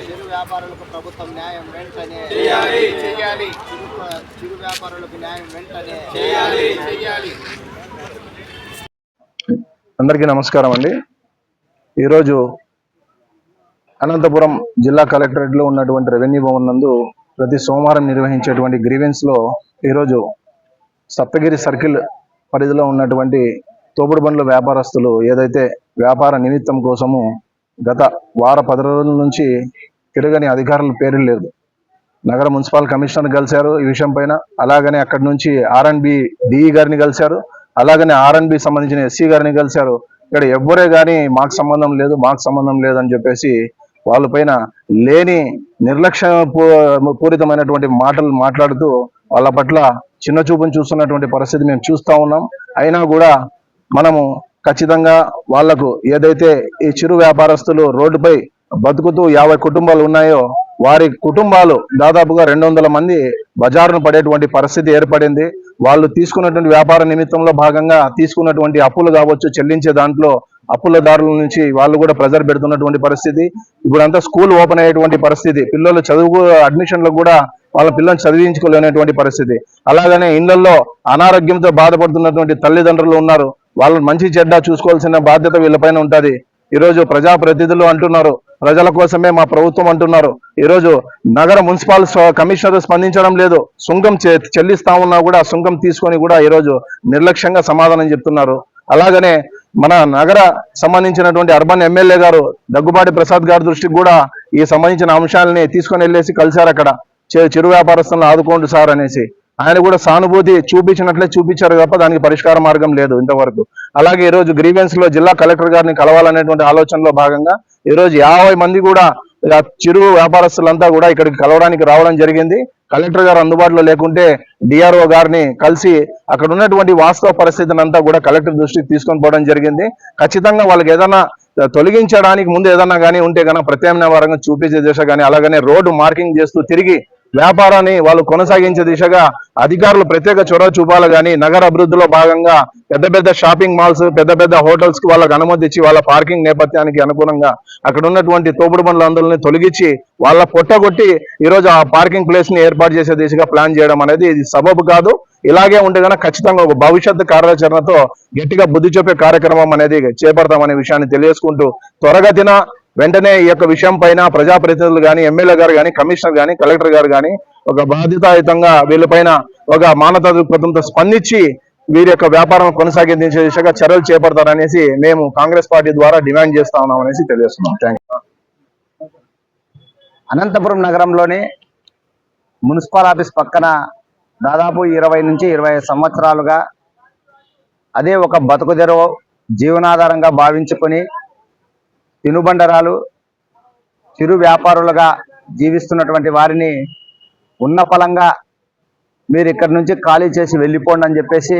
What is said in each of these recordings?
చిరు వ్యాపారులకు ప్రభుత్వం న్యాయం వెంటనే చేయాలి. చిరు వ్యాపారులకు న్యాయం వెంటనే చేయాలి. అందరికీ నమస్కారం అండి. ఈరోజు అనంతపురం జిల్లా కలెక్టరేట్లో ఉన్నటువంటి రెవెన్యూ భవన్ నందు ప్రతి సోమవారం నిర్వహించేటువంటి గ్రీవెన్స్లో ఈరోజు సప్తగిరి సర్కిల్ పరిధిలో ఉన్నటువంటి తోపుడు బండ్ల వ్యాపారస్తులు ఏదైతే వ్యాపార నిమిత్తం కోసము గత 10 రోజుల నుంచి తిరగని అధికారుల పేరు లేదు. నగర మున్సిపల్ కమిషనర్ కలిశారు ఈ విషయం పైన, అలాగనే అక్కడి నుంచి R&B డిఈ గారిని కలిశారు, అలాగనే R&B సంబంధించిన ఎస్సీ గారిని కలిశారు. ఇక్కడ ఎవ్వరే కానీ మాకు సంబంధం లేదు అని చెప్పేసి వాళ్ళ పైన లేని నిర్లక్ష్య పూరితమైనటువంటి మాటలు మాట్లాడుతూ వాళ్ళ పట్ల చిన్న చూపును చూస్తున్నటువంటి పరిస్థితి మేము చూస్తూ ఉన్నాం. అయినా కూడా మనము ఖచ్చితంగా వాళ్లకు ఏదైతే ఈ చిరు వ్యాపారస్తులు రోడ్డుపై బతుకుతూ 50 కుటుంబాలు ఉన్నాయో వారి కుటుంబాలు దాదాపుగా 200 మంది బజారును పడేటువంటి పరిస్థితి ఏర్పడింది. వాళ్ళు తీసుకున్నటువంటి వ్యాపార నిమిత్తంలో భాగంగా తీసుకున్నటువంటి అప్పులు కావచ్చు, చెల్లించే దాంట్లో అప్పులదారుల నుంచి వాళ్ళు కూడా ప్రెజర్ పెడుతున్నటువంటి పరిస్థితి. ఇప్పుడంతా స్కూల్ ఓపెన్ అయ్యేటువంటి పరిస్థితి, పిల్లలు చదువు అడ్మిషన్లకు కూడా వాళ్ళ పిల్లల్ని చదివించుకోలేనటువంటి పరిస్థితి. అలాగనే ఇళ్లలో అనారోగ్యంతో బాధపడుతున్నటువంటి తల్లిదండ్రులు ఉన్నారు. వాళ్ళని మంచి చెడ్డ చూసుకోవాల్సిన బాధ్యత వీళ్ళపైన ఉంటుంది. ఈరోజు ప్రజాప్రతినిధులు అంటున్నారు ప్రజల కోసమే మా ప్రభుత్వం అంటున్నారు. ఈరోజు నగర మున్సిపల్ కమిషనర్ స్పందించడం లేదు. సుంకం చెల్లిస్తా ఉన్నా కూడా సుంకం తీసుకొని కూడా ఈరోజు నిర్లక్ష్యంగా సమాధానం చెప్తున్నారు. అలాగనే మన నగర సంబంధించినటువంటి అర్బన్ ఎమ్మెల్యే గారు దగ్గుబాటి ప్రసాద్ గారి దృష్టికి కూడా ఈ సంబంధించిన అంశాలని తీసుకొని వెళ్ళేసి కలిశారు. అక్కడ చిరు వ్యాపారస్తులను ఆదుకోండి సార్ అనేసి ఆయన కూడా సానుభూతి చూపించారు తప్ప దానికి పరిష్కార మార్గం లేదు ఇంతవరకు. అలాగే ఈరోజు గ్రీవెన్స్ లో జిల్లా కలెక్టర్ గారిని కలవాలనేటువంటి ఆలోచనలో భాగంగా ఈరోజు 50 మంది కూడా చిరు వ్యాపారస్తులంతా కూడా ఇక్కడికి కలవడానికి రావడం జరిగింది. కలెక్టర్ గారు అందుబాటులో లేకుంటే డిఆర్ఓ గారిని కలిసి అక్కడ ఉన్నటువంటి వాస్తవ పరిస్థితిని అంతా కూడా కలెక్టర్ దృష్టికి తీసుకొని పోవడం జరిగింది. ఖచ్చితంగా వాళ్ళకి ఏదైనా తొలగించడానికి ముందు ఏదన్నా కానీ ఉంటే కనుక ప్రత్యామ్నాయంగా చూపించే దిశ కానీ, అలాగనే రోడ్డు మార్కింగ్ చేస్తూ తిరిగి వ్యాపారాన్ని వాళ్ళు కొనసాగించే దిశగా అధికారులు ప్రత్యేక చొరవ చూపాలి. కానీ నగర అభివృద్ధిలో భాగంగా పెద్ద షాపింగ్ మాల్స్, పెద్ద హోటల్స్ కి వాళ్ళకి అనుమతి ఇచ్చి వాళ్ళ పార్కింగ్ నేపథ్యానికి అనుగుణంగా అక్కడ ఉన్నటువంటి తోపుడు బండ్లందరినీ తొలగించి వాళ్ళ పొట్టగొట్టి ఈరోజు ఆ పార్కింగ్ ప్లేస్ ని ఏర్పాటు చేసే దిశగా ప్లాన్ చేయడం అనేది ఇది సబబు కాదు. ఇలాగే ఉంటే కనుక ఖచ్చితంగా ఒక భవిష్యత్తు కార్యాచరణతో గట్టిగా బుద్ధి చెప్పే కార్యక్రమం అనేది చేపడతామనే విషయాన్ని తెలియజేసుకుంటూ త్వరగతిన వెంటనే ఈ యొక్క విషయం పైన ప్రజాప్రతినిధులు కానీ, ఎమ్మెల్యే గారు కానీ, కమిషనర్ కానీ, కలెక్టర్ గారు కానీ ఒక బాధ్యతాయుతంగా వీళ్ళపైన ఒక మానవతా దృక్పథంతో స్పందించి వీరి యొక్క వ్యాపారం కొనసాగించే దిశగా చర్యలు చేపడతారనేసి మేము కాంగ్రెస్ పార్టీ ద్వారా డిమాండ్ చేస్తా ఉన్నాం అనేసి తెలియజేస్తున్నాం. Thank you. అనంతపురం నగరంలోని మున్సిపల్ ఆఫీస్ పక్కన దాదాపు 20 నుంచి 25 సంవత్సరాలుగా అదే ఒక బతుకుదెరువు జీవనాధారంగా భావించుకొని తినుబండరాలు చిరు వ్యాపారులుగా జీవిస్తున్నటువంటి వారిని ఉన్న ఫలంగా మీరు ఇక్కడి నుంచి ఖాళీ చేసి వెళ్ళిపోండి అని చెప్పేసి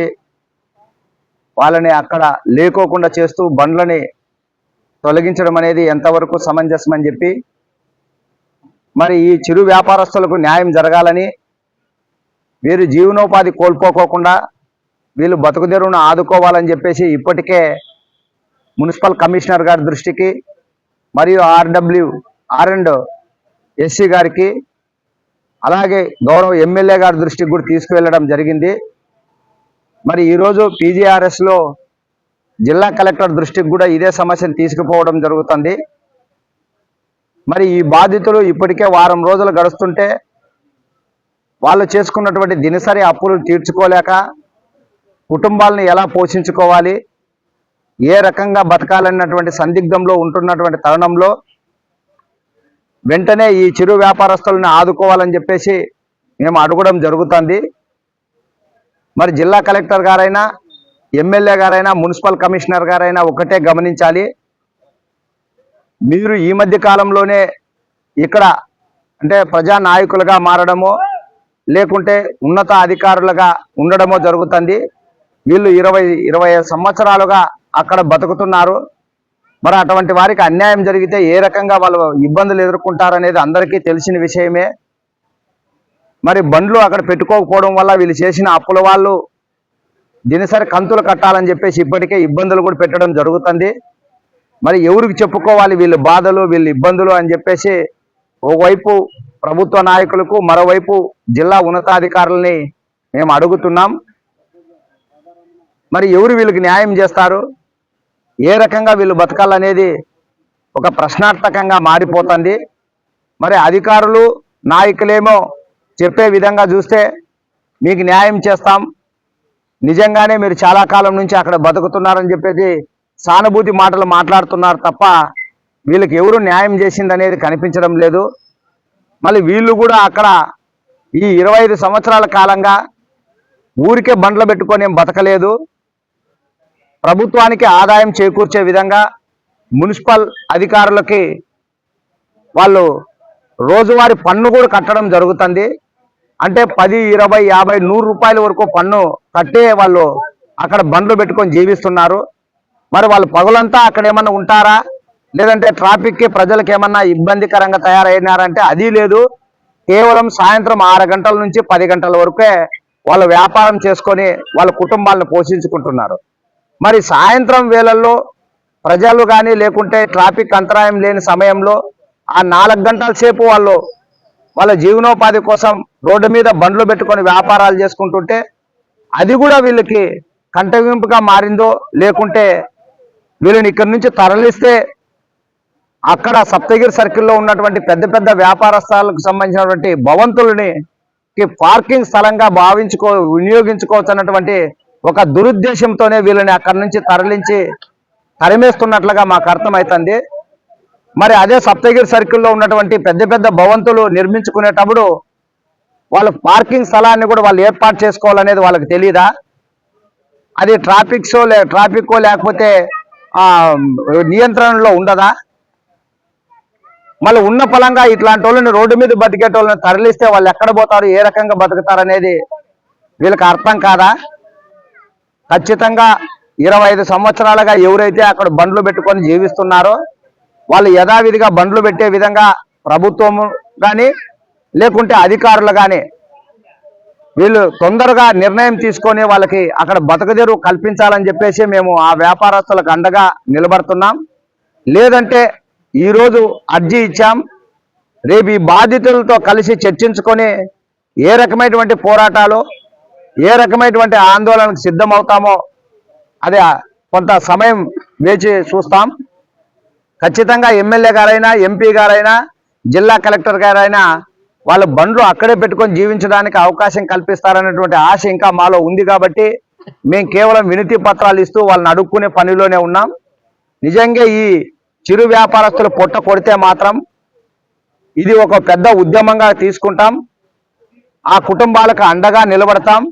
వాళ్ళని అక్కడ లేకోకుండా చేస్తూ బండ్లని తొలగించడం అనేది ఎంతవరకు సమంజసం అని చెప్పి, మరి ఈ చిరు వ్యాపారస్తులకు న్యాయం జరగాలని, వీరు జీవనోపాధి కోల్పోకోకుండా వీళ్ళు బతుకుదెరువును ఆదుకోవాలని చెప్పేసి ఇప్పటికే మున్సిపల్ కమిషనర్ గారి దృష్టికి మరియు R&S గారికి అలాగే గౌరవ ఎమ్మెల్యే గారి దృష్టికి కూడా తీసుకువెళ్ళడం జరిగింది. మరి ఈరోజు PGRSలో జిల్లా కలెక్టర్ దృష్టికి కూడా ఇదే సమస్యను తీసుకుపోవడం జరుగుతుంది. మరి ఈ బాధితులు ఇప్పటికే వారం రోజులు గడుస్తుంటే వాళ్ళు చేసుకున్నటువంటి దినసరి అప్పులు తీర్చుకోలేక కుటుంబాలను ఎలా పోషించుకోవాలి, ఏ రకంగా బతకాలన్నటువంటి సందిగ్ధంలో ఉంటున్నటువంటి తరుణంలో వెంటనే ఈ చిరు వ్యాపారస్తులను ఆదుకోవాలని చెప్పేసి మేము అడగడం జరుగుతుంది. మరి జిల్లా కలెక్టర్ గారైనా, ఎమ్మెల్యే గారైనా, మున్సిపల్ కమిషనర్ గారైనా ఒకటే గమనించాలి. మీరు ఈ మధ్య కాలంలోనే ఇక్కడ అంటే ప్రజానాయకులుగా మారడమో లేకుంటే ఉన్నత అధికారులుగా ఉండడమో జరుగుతుంది. వీళ్ళు 20 సంవత్సరాలుగా అక్కడ బతుకుతున్నారు. మరి అటువంటి వారికి అన్యాయం జరిగితే ఏ రకంగా వాళ్ళు ఇబ్బందులు ఎదుర్కొంటారనేది అందరికీ తెలిసిన విషయమే. మరి బండ్లు అక్కడ పెట్టుకోకపోవడం వల్ల వీళ్ళు చేసిన అప్పుల వాళ్ళు దినసరి కంతులు కట్టాలని చెప్పేసి ఇప్పటికే ఇబ్బందులు కూడా పెట్టడం జరుగుతుంది. మరి ఎవరికి చెప్పుకోవాలి వీళ్ళ బాధలు వీళ్ళ ఇబ్బందులు అని చెప్పేసి ఒకవైపు ప్రభుత్వ నాయకులకు మరోవైపు జిల్లా ఉన్నతాధికారులని మేము అడుగుతున్నాం. మరి ఎవరు వీళ్ళకి న్యాయం చేస్తారు, ఏ రకంగా వీళ్ళు బతకాలనేది ఒక ప్రశ్నార్థకంగా మారిపోతుంది. మరి అధికారులు నాయకులేమో చెప్పే విధంగా చూస్తే మీకు న్యాయం చేస్తాం, నిజంగానే మీరు చాలా కాలం నుంచి అక్కడ బతుకుతున్నారని చెప్పేసి సానుభూతి మాటలు మాట్లాడుతున్నారు తప్ప వీళ్ళకి ఎవరు న్యాయం చేసింది అనేది కనిపించడం లేదు. మళ్ళీ వీళ్ళు కూడా అక్కడ ఈ 25 సంవత్సరాల కాలంగా ఊరికే బండ్లు పెట్టుకొని ఏం బతకలేదు. ప్రభుత్వానికి ఆదాయం చేకూర్చే విధంగా మున్సిపల్ అధికారులకి వాళ్ళు రోజువారీ పన్ను కూడా కట్టడం జరుగుతుంది. అంటే 10, 20, 50, 100 రూపాయల వరకు పన్ను కట్టే వాళ్ళు అక్కడ బండ్లు పెట్టుకొని జీవిస్తున్నారు. మరి వాళ్ళు పగులంతా అక్కడ ఏమన్నా ఉంటారా, లేదంటే ట్రాఫిక్కి ప్రజలకు ఏమన్నా ఇబ్బందికరంగా తయారైనారంటే అది లేదు. కేవలం సాయంత్రం 6 గంటల నుంచి 10 గంటల వరకే వాళ్ళు వ్యాపారం చేసుకొని వాళ్ళ కుటుంబాలను పోషించుకుంటున్నారు. మరి సాయంత్రం వేళల్లో ప్రజలు కానీ లేకుంటే ట్రాఫిక్ అంతరాయం లేని సమయంలో ఆ 4 గంటల సేపు వాళ్ళు వాళ్ళ జీవనోపాధి కోసం రోడ్డు మీద బండ్లు పెట్టుకొని వ్యాపారాలు చేసుకుంటుంటే అది కూడా వీళ్ళకి కంటగింపుగా మారిందో, లేకుంటే వీళ్ళని ఇక్కడి నుంచి తరలిస్తే అక్కడ సప్తగిరి సర్కిల్లో ఉన్నటువంటి పెద్ద పెద్ద వ్యాపారస్థాలకు సంబంధించినటువంటి భవంతులని పార్కింగ్ స్థలంగా వినియోగించుకోవచ్చు అన్నటువంటి ఒక దురుద్దేశంతోనే వీళ్ళని అక్కడి నుంచి తరిమేస్తున్నట్లుగా మాకు అర్థమవుతుంది. మరి అదే సప్తగిరి సర్కిల్లో ఉన్నటువంటి పెద్ద పెద్ద భవంతులు నిర్మించుకునేటప్పుడు వాళ్ళ పార్కింగ్ స్థలాన్ని కూడా వాళ్ళు ఏర్పాటు చేసుకోవాలనేది వాళ్ళకి తెలియదా? అది ట్రాఫిక్కో లేకపోతే నియంత్రణలో ఉండదా? మళ్ళీ ఉన్న ఫలంగా ఇట్లాంటి వాళ్ళని రోడ్డు మీద బతికేటోళ్ళని తరలిస్తే వాళ్ళు ఎక్కడ పోతారు, ఏ రకంగా బతుకుతారు అనేది వీళ్ళకి అర్థం కాదా? ఖచ్చితంగా 25 సంవత్సరాలుగా ఎవరైతే అక్కడ బండ్లు పెట్టుకొని జీవిస్తున్నారో వాళ్ళు యథావిధిగా బండ్లు పెట్టే విధంగా ప్రభుత్వం కానీ లేకుంటే అధికారులు కానీ వీళ్ళు తొందరగా నిర్ణయం తీసుకొని వాళ్ళకి అక్కడ బతకదెరువు కల్పించాలని చెప్పేసి మేము ఆ వ్యాపారస్తులకు అండగా నిలబడుతున్నాం. లేదంటే ఈరోజు అర్జీ ఇచ్చాం, రేపు ఈ బాధితులతో కలిసి చర్చించుకొని ఏ రకమైనటువంటి పోరాటాలు ఏ రకమైనటువంటి ఆందోళనకు సిద్ధమవుతామో అదే కొంత సమయం వేచి చూస్తాం. ఖచ్చితంగా ఎమ్మెల్యే గారైనా ఎంపీ గారైనా జిల్లా కలెక్టర్ గారైనా వాళ్ళ బండ్లు అక్కడే పెట్టుకొని జీవించడానికి అవకాశం కల్పిస్తారనేటువంటి ఆశ ఇంకా మాలో ఉంది. కాబట్టి మేము కేవలం వినతి పత్రాలు ఇస్తూ వాళ్ళని అడుక్కునే పనిలోనే ఉన్నాం. నిజంగా ఈ చిరు వ్యాపారస్తులు పొట్ట కొడితే మాత్రం ఇది ఒక పెద్ద ఉద్యమంగా తీసుకుంటాం, ఆ కుటుంబాలకు అండగా నిలబడతాం.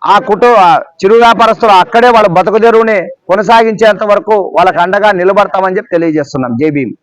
ఆ చిరు వ్యాపారస్తులు అక్కడే వాళ్ళ బతుకుదెరువుని కొనసాగించేంత వరకు వాళ్ళకు అండగా నిలబడతామని చెప్పి తెలియజేస్తున్నాం. జై భీమ్.